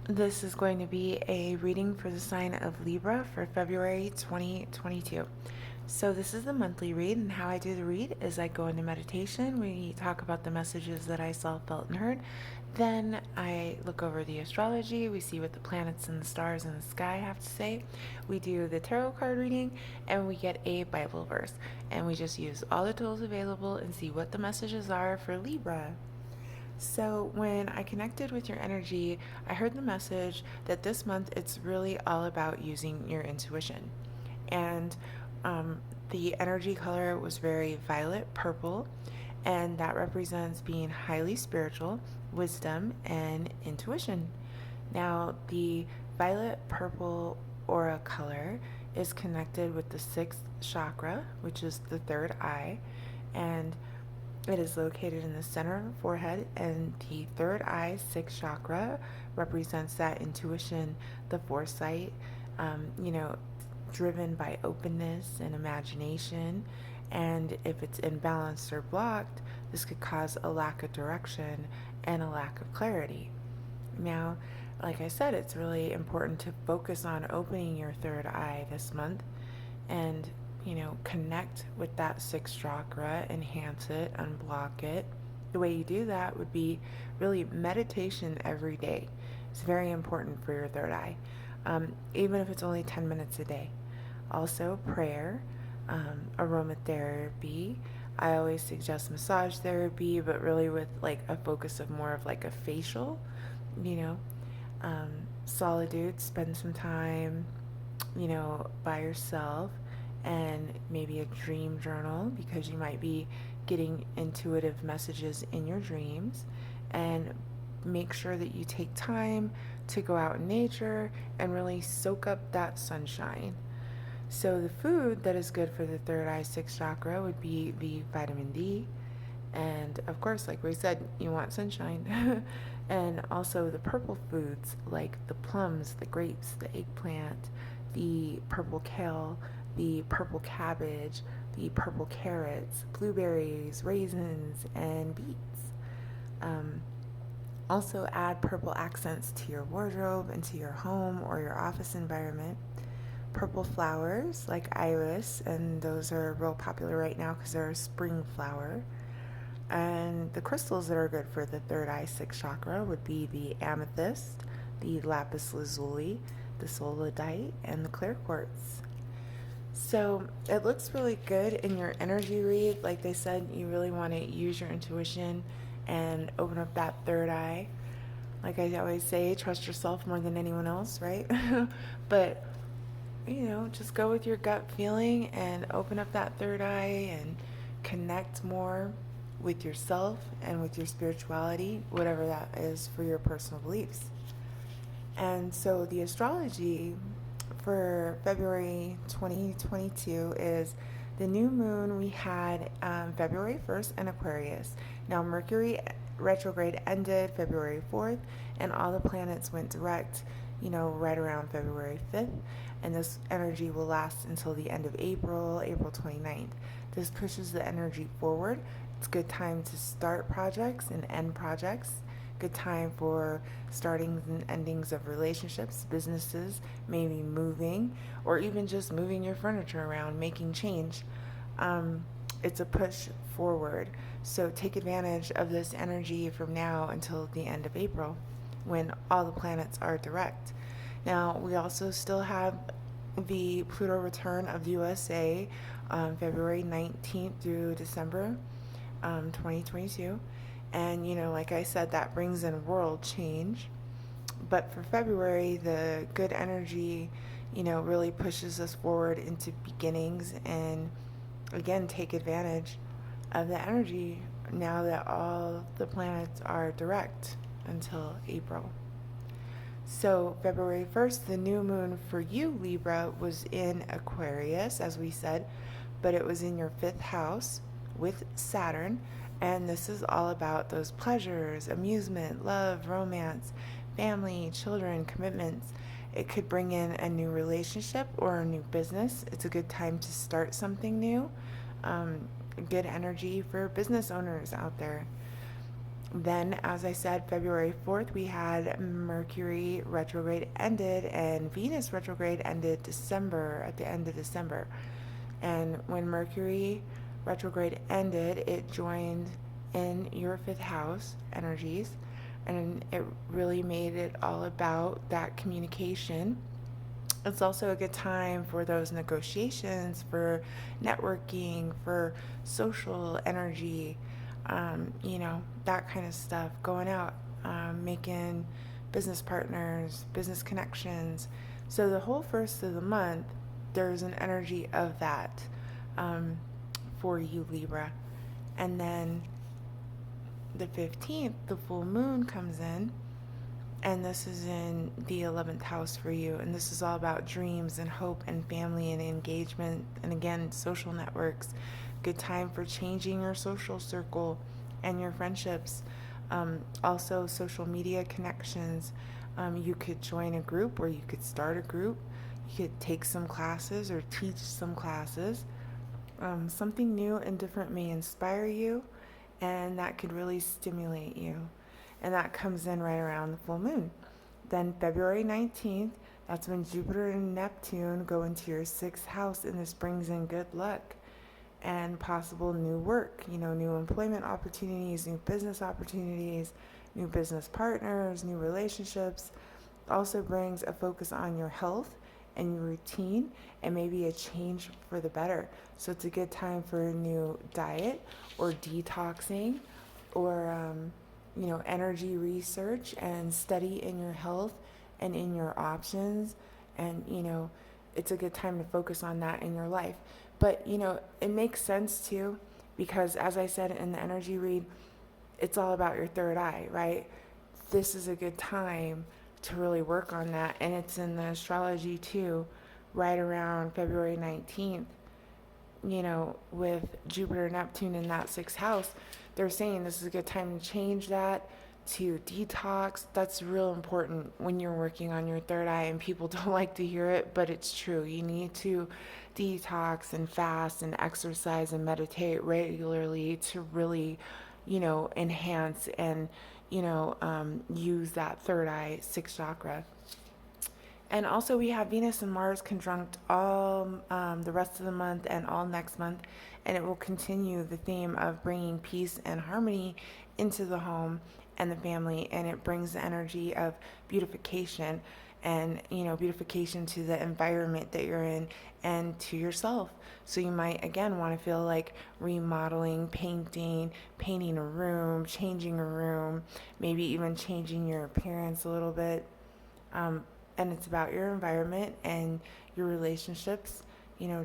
This is going to be a reading for the sign of Libra for February 2022. So, this is the monthly read, and how I do the read is I go into meditation. We talk about the messages that I saw, felt, and heard. Then I look over the astrology. We see what the planets and the stars in the sky have to say. We do the tarot card reading, and we get a Bible verse. And we just use all the tools available and see what the messages are for Libra. So, when I connected with your energy, I heard the message that this month it's really all about using your intuition. And the energy color was very violet purple, and that represents being highly spiritual, wisdom, and intuition. Now, the violet purple aura color is connected with the sixth chakra, which is the third eye, and it is located in the center of the forehead, and the third eye, sixth chakra, represents that intuition, the foresight, you know, driven by openness and imagination. And if it's imbalanced or blocked, this could cause a lack of direction and a lack of clarity. Now, like I said, it's really important to focus on opening your third eye this month and connect with that sixth chakra, enhance it, unblock it. The way you do that would be really meditation every day. It's very important for your third eye, even if it's only 10 minutes a day. Also, prayer, aromatherapy. I always suggest massage therapy, but really with like a focus of more of like a facial, you know, solitude, spend some time, by yourself, and maybe a dream journal because you might be getting intuitive messages in your dreams. And make sure that you take time to go out in nature and really soak up that sunshine. So, the food that is good for the third eye, sixth chakra would be the vitamin D. And of course, like we said, you want sunshine. And also the purple foods like the plums, the grapes, the eggplant, the purple kale, the purple cabbage, the purple carrots, blueberries, raisins, and beets. Um, Also, add purple accents to your wardrobe and to your home or your office environment. Purple flowers like iris, and those are real popular right now because they're a spring flower. And the crystals that are good for the third eye, sixth chakra would be the amethyst, the lapis lazuli, the solidite, and the clear quartz. So it looks really good in your energy read. Like they said, you really want to use your intuition and open up that third eye. Like I always say, trust yourself more than anyone else, right? But just go with your gut feeling and open up that third eye and connect more with yourself and with your spirituality, whatever that is for your personal beliefs. And so the astrology for February 2022 is the new moon we had February 1st in Aquarius. Now, Mercury retrograde ended February 4th, and all the planets went direct, right around February 5th. And this energy will last until the end of April, April 29th. This pushes the energy forward. It's a good time to start projects and end projects. Good time for startings and endings of relationships, businesses, maybe moving, or even just moving your furniture around, making change. It's a push forward. So take advantage of this energy from now until the end of April when all the planets are direct. Now, we also still have the Pluto return of the USA February 19th through December 2022. And, like I said, that brings in world change. But for February, the good energy, really pushes us forward into beginnings and, again, take advantage of the energy now that all the planets are direct until April. So February 1st, the new moon for you, Libra, was in Aquarius, as we said, but it was in your fifth house with Saturn. And this is all about those pleasures, amusement, love, romance, family, children, commitments. It could bring in a new relationship or a new business. It's a good time to start something new. Good energy for business owners out there. Then, as I said, February 4th, we had Mercury retrograde ended and Venus retrograde ended at the end of December. And when Mercury retrograde ended, it joined in your fifth house energies, and it really made it all about that communication. It's also a good time for those negotiations, for networking, for social energy, that kind of stuff, going out, making business partners, business connections. So the whole first of the month, there's an energy of that um, for you, Libra. And then the 15th, the full moon comes in, and this is in the 11th house for you. And this is all about dreams and hope and family and engagement. And again, social networks. Good time for changing your social circle and your friendships. Also, social media connections. You could join a group, or you could start a group. You could take some classes or teach some classes. Something new and different may inspire you, and that could really stimulate you. And that comes in right around the full moon. Then February 19th, that's when Jupiter and Neptune go into your sixth house, and this brings in good luck and possible new work, new employment opportunities, new business opportunities, new business partners, new relationships. Also brings a focus on your health and your routine, and maybe a change for the better. So it's a good time for a new diet or detoxing, or energy research and study in your health and in your options. And, it's a good time to focus on that in your life. But, it makes sense too, because as I said in the energy read, it's all about your third eye, right? This is a good time to really work on that. And it's in the astrology too, right around February 19th, with Jupiter and Neptune in that sixth house. They're saying this is a good time to change that, to detox. That's real important when you're working on your third eye, and people don't like to hear it, but it's true. You need to detox and fast and exercise and meditate regularly to really, enhance and, use that third eye, sixth chakra. And also, we have Venus and Mars conjunct all the rest of the month and all next month, and it will continue the theme of bringing peace and harmony into the home and the family, and it brings the energy of beautification and, beautification to the environment that you're in and to yourself. So you might, again, want to feel like remodeling, painting a room, changing a room, maybe even changing your appearance a little bit. And it's about your environment and your relationships,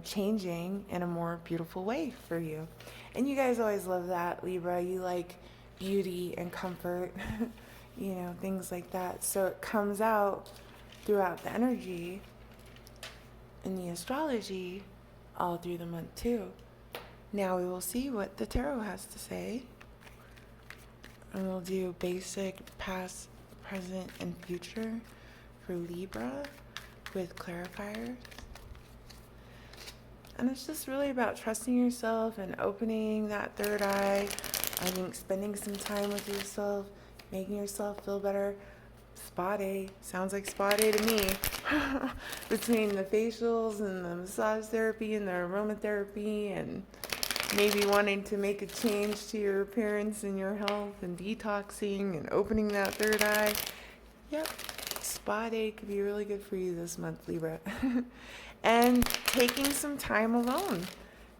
changing in a more beautiful way for you. And you guys always love that, Libra. You like beauty and comfort, things like that. So it comes out throughout the energy in the astrology all through the month too. Now we will see what the tarot has to say. And we'll do basic, past, present, and future for Libra with clarifiers. And it's just really about trusting yourself and opening that third eye. I think spending some time with yourself, making yourself feel better. Spa day. Sounds like spa day to me. Between the facials and the massage therapy and the aromatherapy, and maybe wanting to make a change to your appearance and your health, and detoxing and opening that third eye. Yep. Spa day could be really good for you this month, Libra. And taking some time alone,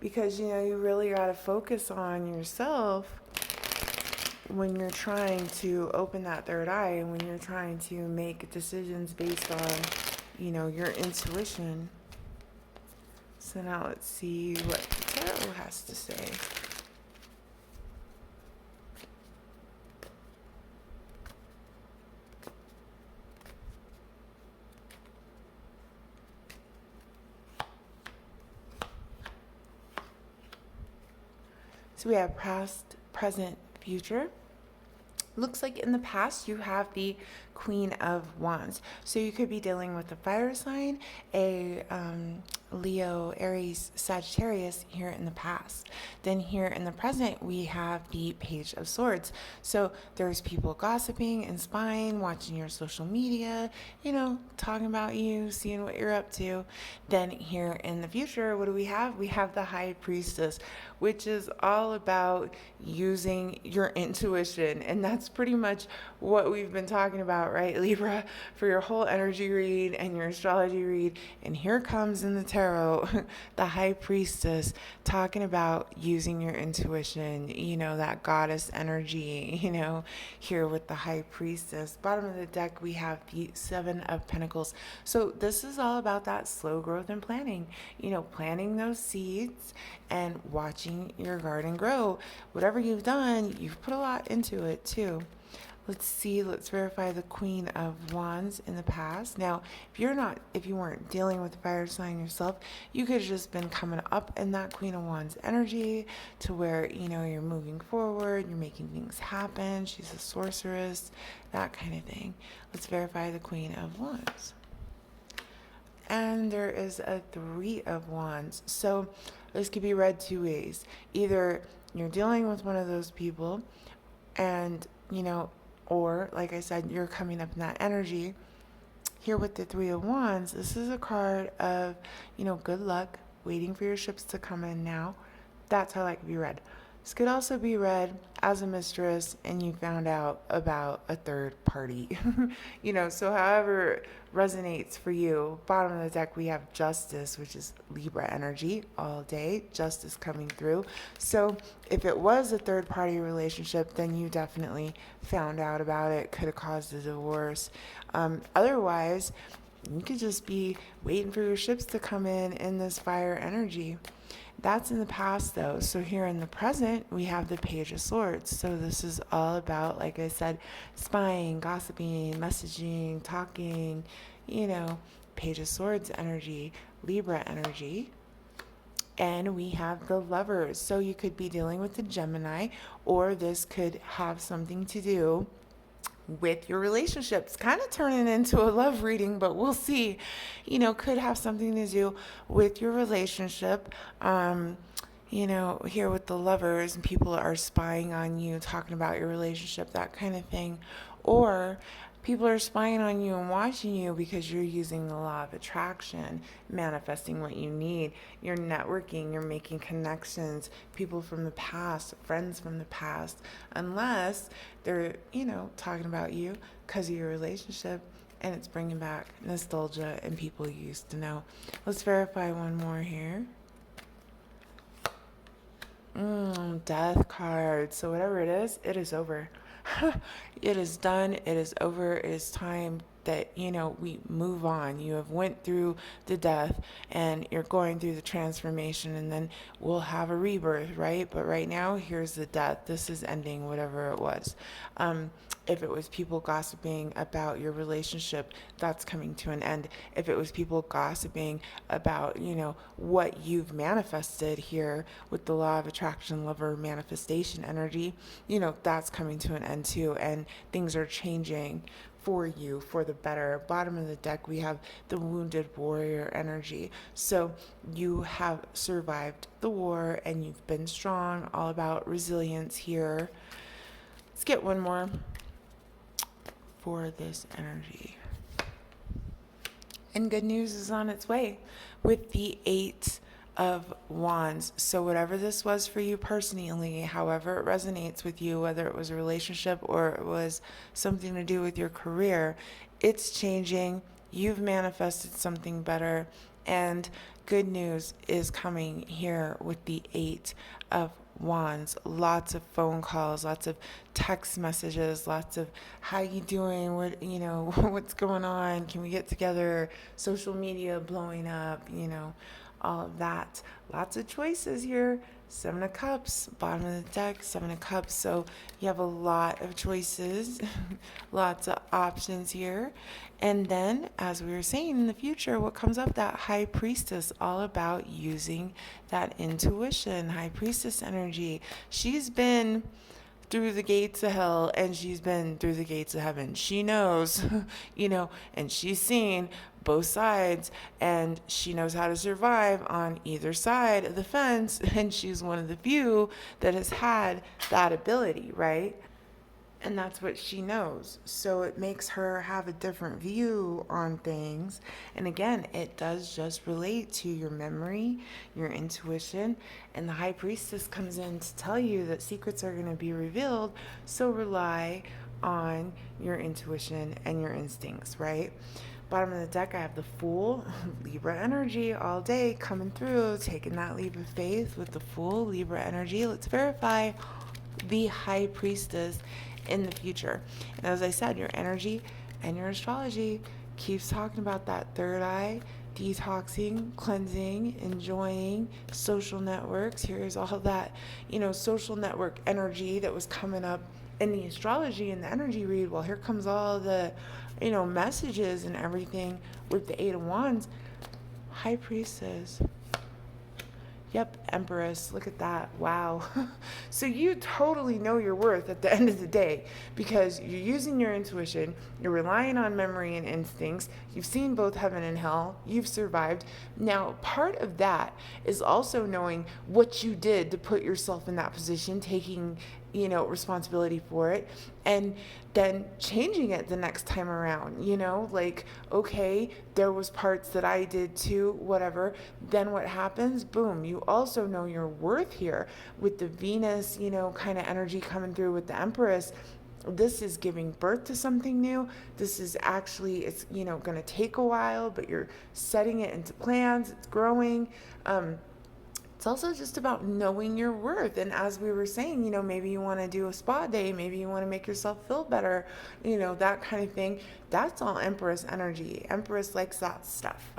because you really got to focus on yourself when you're trying to open that third eye, and when you're trying to make decisions based on your intuition. So now let's see what the tarot has to say. So we have past, present, future. Looks like in the past you have the Queen of Wands. So you could be dealing with a fire sign, a Leo, Aries, Sagittarius here in the past. Then here in the present, we have the Page of Swords. So there's people gossiping and spying, watching your social media, talking about you, seeing what you're up to. Then here in the future, what do we have? We have the High Priestess, which is all about using your intuition. And that's pretty much what we've been talking about, right, Libra, for your whole energy read and your astrology read. And here comes in the tarot, the High Priestess, talking about using your intuition, that goddess energy, here with the High Priestess. Bottom of the deck, we have the Seven of Pentacles. So this is all about that slow growth and planning, planting those seeds and watching your garden grow. Whatever you've done, you've put a lot into it too. Let's verify the Queen of Wands in the past. Now, if you weren't dealing with the fire sign yourself, you could have just been coming up in that Queen of Wands energy to where, you're moving forward, you're making things happen. She's a sorceress, that kind of thing. Let's verify the Queen of Wands. And there is a Three of Wands. So this could be read two ways. Either you're dealing with one of those people and, or like I said, you're coming up in that energy. Here with the Three of Wands, this is a card of, good luck, waiting for your ships to come in now. That's how that could be read. This could also be read as a mistress and you found out about a third party. So however resonates for you. Bottom of the deck, we have Justice, which is Libra energy all day. Justice coming through. So if it was a third party relationship, then you definitely found out about it. Could have caused a divorce. Otherwise, you could just be waiting for your ships to come in this fire energy. That's in the past though. So here in the present, we have the Page of Swords. So this is all about, like I said, spying, gossiping, messaging, talking, Page of Swords energy, Libra energy. And we have the Lovers. So you could be dealing with the Gemini, or this could have something to do with your relationships, kind of turning into a love reading, but we'll see. Could have something to do with your relationship. Here with the Lovers, and people are spying on you, talking about your relationship, that kind of thing. Or people are spying on you and watching you because you're using the law of attraction, manifesting what you need. You're networking, you're making connections, people from the past, friends from the past, unless they're, talking about you because of your relationship and it's bringing back nostalgia and people you used to know. Let's verify one more here. Death card. So whatever it is over. It is done. It is over. It is time that, we move on. You have went through the death and you're going through the transformation, and then we'll have a rebirth, right? But right now, here's the death. This is ending whatever it was. If it was people gossiping about your relationship, that's coming to an end. If it was people gossiping about, what you've manifested here with the law of attraction, lover, manifestation energy, that's coming to an end too. And things are changing for you for the better. Bottom of the deck, we have the Wounded Warrior energy. So you have survived the war and you've been strong, all about resilience here. Let's get one more for this energy. And good news is on its way with the Eight of Wands. So whatever this was for you personally, however it resonates with you, whether it was a relationship or it was something to do with your career, it's changing. You've manifested something better, and good news is coming here with the Eight of Wands. Lots of phone calls, lots of text messages, lots of how you doing, what what's going on, can we get together, social media blowing up, all of that. Lots of choices here. Seven of Cups, bottom of the deck, Seven of Cups. So you have a lot of choices, lots of options here. And then, as we were saying, in the future, what comes up, that High Priestess, all about using that intuition, High Priestess energy. She's been through the gates of hell and she's been through the gates of heaven. She knows, and she's seen both sides and she knows how to survive on either side of the fence. And she's one of the few that has had that ability, right? And that's what she knows. So it makes her have a different view on things. And again, it does just relate to your memory, your intuition, and the high priestess comes in to tell you that secrets are going to be revealed. So rely on your intuition and your instincts, right? Bottom of the deck, I have the Fool, Libra energy all day coming through, taking that leap of faith with the Fool, Libra energy. Let's verify the high priestess in the future. And as I said, your energy and your astrology keeps talking about that third eye, detoxing, cleansing, enjoying social networks. Here's all that, social network energy that was coming up in the astrology and the energy read. Well, here comes all the, messages and everything with the Eight of Wands. High Priestess. Yep, Empress. Look at that. Wow. So you totally know your worth at the end of the day because you're using your intuition, you're relying on memory and instincts, you've seen both heaven and hell, you've survived. Now, part of that is also knowing what you did to put yourself in that position, taking responsibility for it, and then changing it the next time around, like, okay, there was parts that I did too, whatever. Then what happens? Boom, you also know your worth here with the Venus, kind of energy coming through with the Empress. This is giving birth to something new. This is actually, it's, going to take a while, but you're setting it into plans. It's growing. It's also just about knowing your worth. And as we were saying, maybe you want to do a spa day, maybe you want to make yourself feel better, that kind of thing. That's all Empress energy. Empress likes that stuff.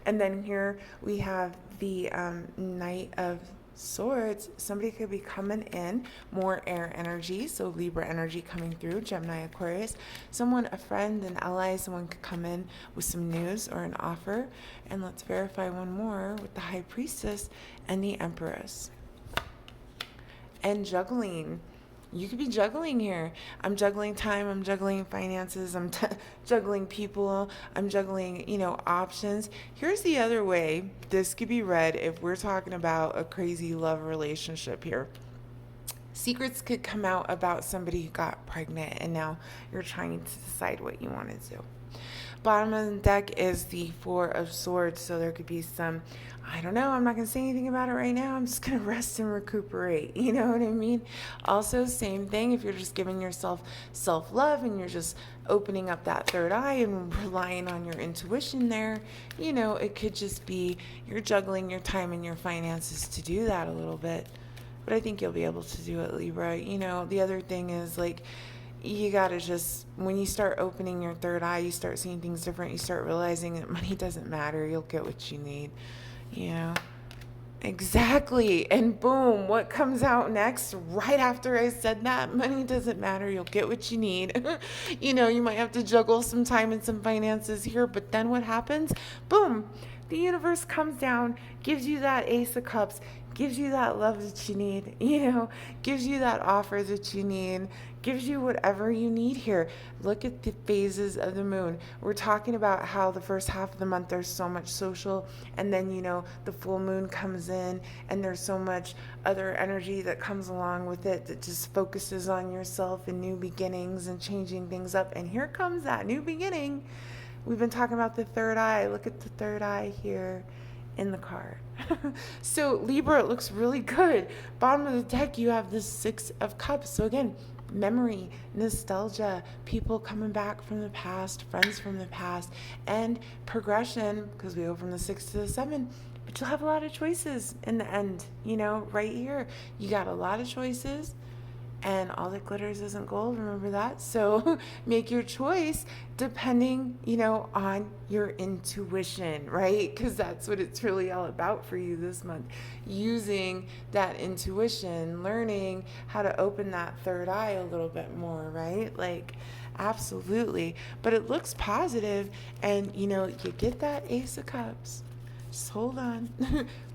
And then here we have the Knight of Swords. Somebody could be coming in, more air energy, so Libra energy coming through, Gemini, Aquarius. Someone, a friend, an ally, someone could come in with some news or an offer. And let's verify one more with the High Priestess and the Empress. And juggling. You could be juggling here. I'm juggling time. I'm juggling finances. I'm juggling people. I'm juggling, options. Here's the other way this could be read if we're talking about a crazy love relationship here. Secrets could come out about somebody who got pregnant and now you're trying to decide what you want to do. Bottom of the deck is the Four of Swords, so there could be some, I don't know, I'm not going to say anything about it right now. I'm just going to rest and recuperate. You know what I mean? Also, same thing if you're just giving yourself self-love and you're just opening up that third eye and relying on your intuition there, it could just be you're juggling your time and your finances to do that a little bit. But I think you'll be able to do it, Libra. The other thing is, like, you gotta just, when you start opening your third eye, you start seeing things different. You start realizing that money doesn't matter. You'll get what you need, Exactly. And boom, what comes out next right after I said that? Money doesn't matter. You'll get what you need. You might have to juggle some time and some finances here, but then what happens? Boom, the universe comes down, gives you that Ace of Cups, gives you that love that you need, gives you that offer that you need, gives you whatever you need here. Look at the phases of the moon. We're talking about how the first half of the month there's so much social, and then, the full moon comes in and there's so much other energy that comes along with it that just focuses on yourself and new beginnings and changing things up. And here comes that new beginning. We've been talking about the third eye. Look at the third eye here in the card. So Libra, it looks really good. Bottom of the deck, you have the Six of Cups. So again, memory, nostalgia, people coming back from the past, friends from the past, and progression, because we go from the 6 to the 7. But you'll have a lot of choices in the end, right here. You got a lot of choices. And all that glitters isn't gold, remember that? So make your choice depending, on your intuition, right? Because that's what it's really all about for you this month. Using that intuition, learning how to open that third eye a little bit more, right? Like, absolutely. But it looks positive, and, you get that Ace of Cups. Just hold on.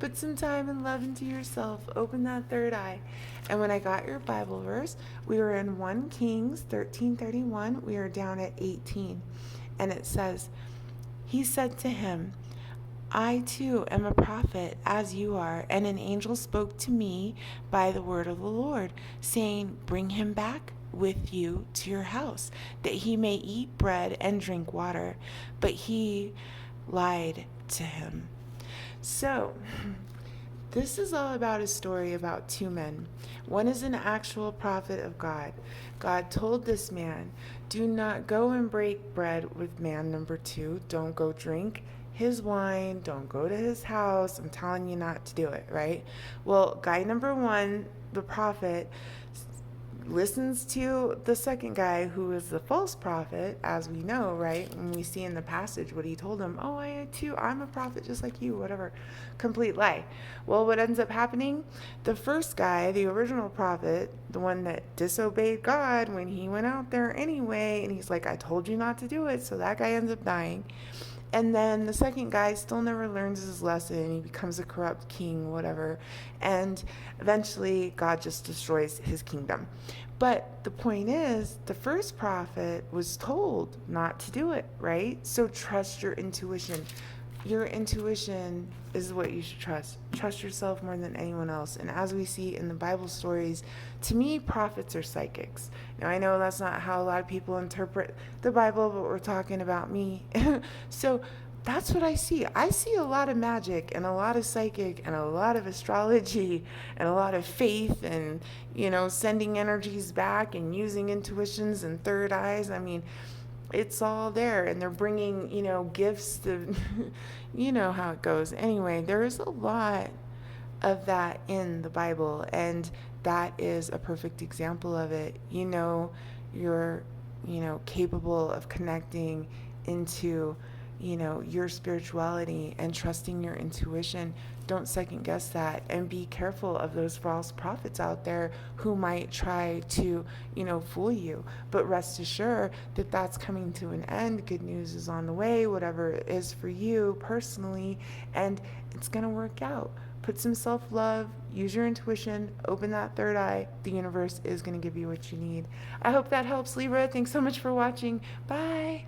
Put some time and love into yourself. Open that third eye. And when I got your Bible verse, we were in 1 Kings 13:31. We are down at 18. And it says, he said to him, I too am a prophet, as you are, and an angel spoke to me by the word of the Lord, saying, bring him back with you to your house, that he may eat bread and drink water. But he lied to him. So, this is all about a story about two men. One is an actual prophet of God. God told this man, do not go and break bread with man number 2. Don't go drink his wine. Don't go to his house. I'm telling you not to do it, right? Well, guy number 1, the prophet, listens to the second guy who is the false prophet, as we know, right? When we see in the passage what he told him, oh, I'm a prophet just like you, whatever. Complete lie. Well, what ends up happening? The first guy, the original prophet, the one that disobeyed God when he went out there anyway, and he's like, I told you not to do it, so that guy ends up dying. And then the second guy still never learns his lesson. He becomes a corrupt king, whatever. And eventually, God just destroys his kingdom. But the point is, the first prophet was told not to do it, right? So trust your intuition. Your intuition is what you should trust. Trust yourself more than anyone else. And as we see in the Bible stories, to me, prophets are psychics. Now, I know that's not how a lot of people interpret the Bible, but we're talking about me. So that's what I see. I see a lot of magic and a lot of psychic and a lot of astrology and a lot of faith and, sending energies back and using intuitions and third eyes. I mean, it's all there, and they're bringing gifts to you know how it goes. Anyway, there is a lot of that in the Bible, and that is a perfect example of it. You're capable of connecting into your spirituality and trusting your intuition. Don't second guess that, and be careful of those false prophets out there who might try to fool you. But rest assured that that's coming to an end. Good news is on the way, whatever it is for you personally, and it's going to work out. Put some self-love, use your intuition, open that third eye. The universe is going to give you what you need. I hope that helps, Libra. Thanks so much for watching. Bye.